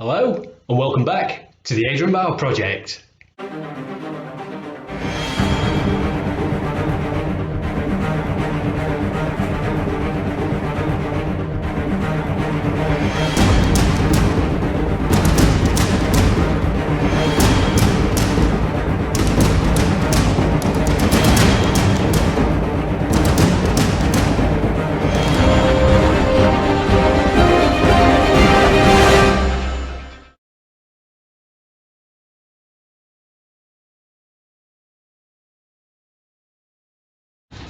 Hello and welcome back to the Adrian Project.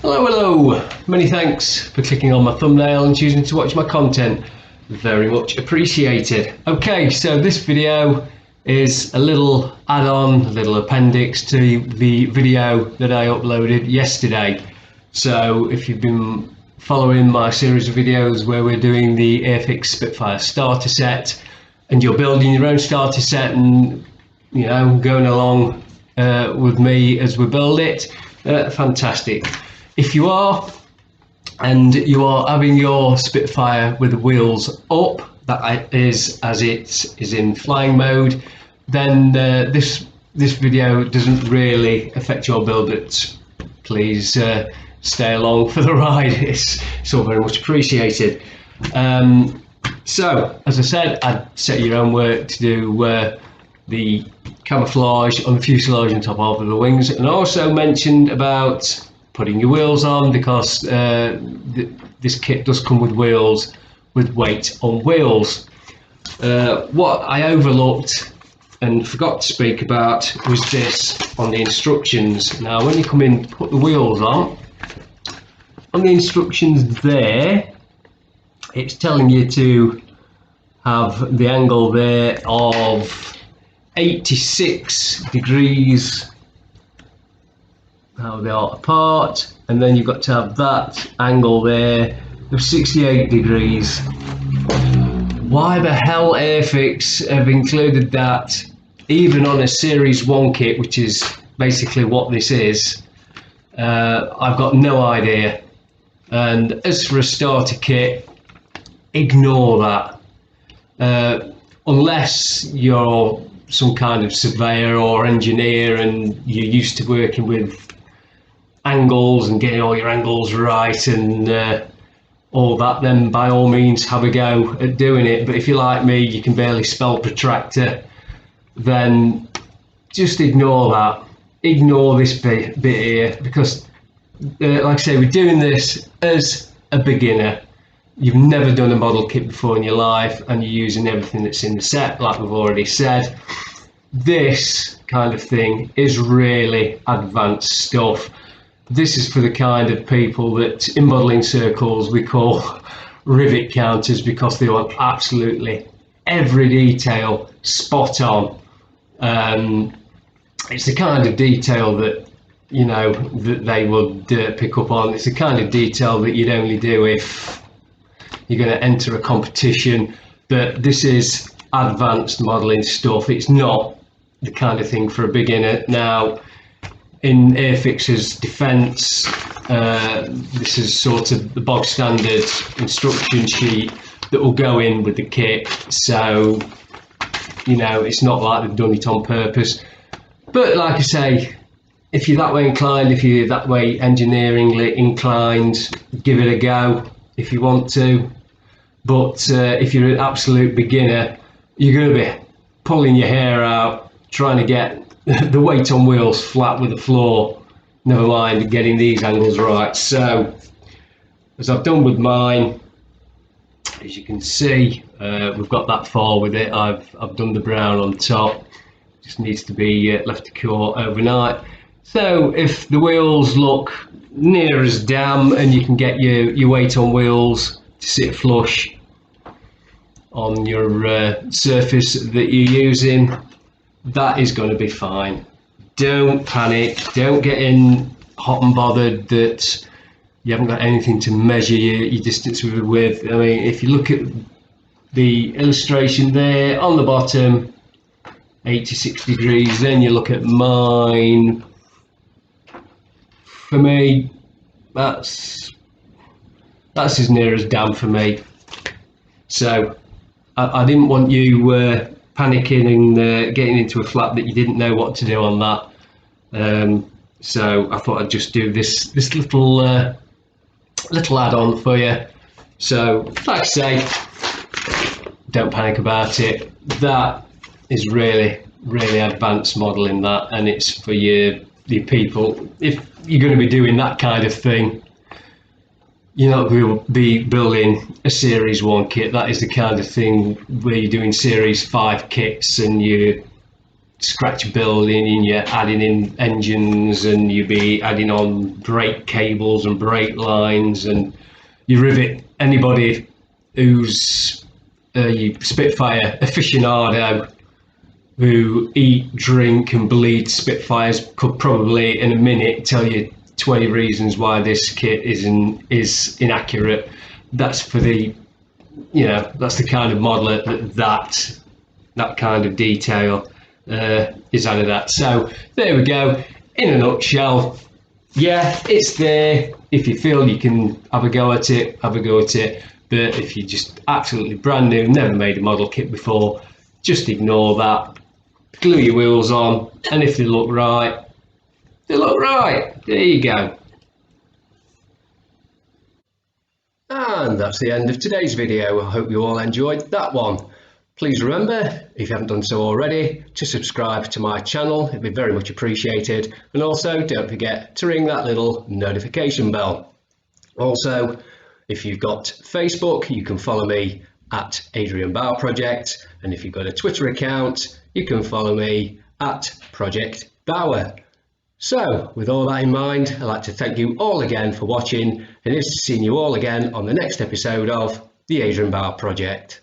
Hello, many thanks for clicking on my thumbnail and choosing to watch my content. Very much appreciated. Okay, so this video is a little add-on, a little appendix to the video that I uploaded yesterday. So if you've been following my series of videos where we're doing the Airfix Spitfire starter set and you're building your own starter set and going along with me as we build it, fantastic. If you are, and you are having your Spitfire with the wheels up, that is as it is in flying mode, then this video doesn't really affect your build, but please stay along for the ride. It's all very much appreciated. So, as I said, I'd set your own work to do the camouflage on the fuselage on top of the wings, and I also mentioned about putting your wheels on, because this kit does come with wheels, with weight on wheels. What I overlooked and forgot to speak about was this on the instructions. Now when you come in, put the wheels on the instructions there, it's telling you to have the angle there of 86 degrees, how they are apart, and then you've got to have that angle there of 68 degrees. Why the hell Airfix have included that even on a Series 1 kit, which is basically what this is? I've got no idea. And as for a starter kit, ignore that. Unless you're some kind of surveyor or engineer and you're used to working with angles and getting all your angles right and all that, then by all means have a go at doing it. But if you're like me, you can barely spell protractor, then just ignore that. Ignore this bit here, because like I say, we're doing this as a beginner. You've never done a model kit before in your life and you're using everything that's in the set, like we've already said. This kind of thing is really advanced stuff. This is for the kind of people that in modelling circles we call rivet counters, because they want absolutely every detail spot on. It's the kind of detail that that they would pick up on. It's the kind of detail that you'd only do if you're going to enter a competition. But this is advanced modelling stuff. It's not the kind of thing for a beginner. Now, in Airfix's defence, this is sort of the bog standard instruction sheet that will go in with the kit, so it's not like they've done it on purpose. But like I say, if you're that way inclined, if you're that way engineeringly inclined, give it a go if you want to. But if you're an absolute beginner, you're going to be pulling your hair out trying to get the weight on wheels flat with the floor, never mind getting these angles right. So as I've done with mine, as you can see, we've got that far with it. I've done the brown on top, just needs to be left to cure overnight. So if the wheels look near as damn and you can get your weight on wheels to sit flush on your surface that you're using, that is going to be fine. Don't panic, don't get in hot and bothered that you haven't got anything to measure your distance with. I mean, if you look at the illustration there on the bottom, 86 degrees, then you look at mine. For me, that's as near as damn for me. So I didn't want you panicking and getting into a flap that you didn't know what to do on that. So I thought I'd just do this little add-on for you. So like I say, don't panic about it. That is really advanced modeling, that, and it's for your people. If you're going to be doing that kind of thing, you're not going to be building a Series 1 kit. That is the kind of thing where you're doing Series 5 kits and you scratch building and you're adding in engines and you be adding on brake cables and brake lines, and you rivet. Anybody who's a Spitfire aficionado who eat, drink and bleed Spitfires could probably in a minute tell you 20 reasons why this kit is inaccurate. That's for the, that's the kind of modeler that kind of detail is out of that. So there we go. In a nutshell, yeah, it's there. If you feel you can have a go at it, have a go at it. But if you're just absolutely brand new, never made a model kit before, just ignore that. Glue your wheels on, and if they look right, they look right. There you go. And that's the end of today's video. I hope you all enjoyed that one. Please remember, if you haven't done so already, to subscribe to my channel. It'd be very much appreciated. And also, don't forget to ring that little notification bell. Also, if you've got Facebook, you can follow me at Adrian Bauer Project. And if you've got a Twitter account, you can follow me at Project Bauer. So, with all that in mind, I'd like to thank you all again for watching, and here's to seeing you all again on the next episode of the Adrian Bauer Project.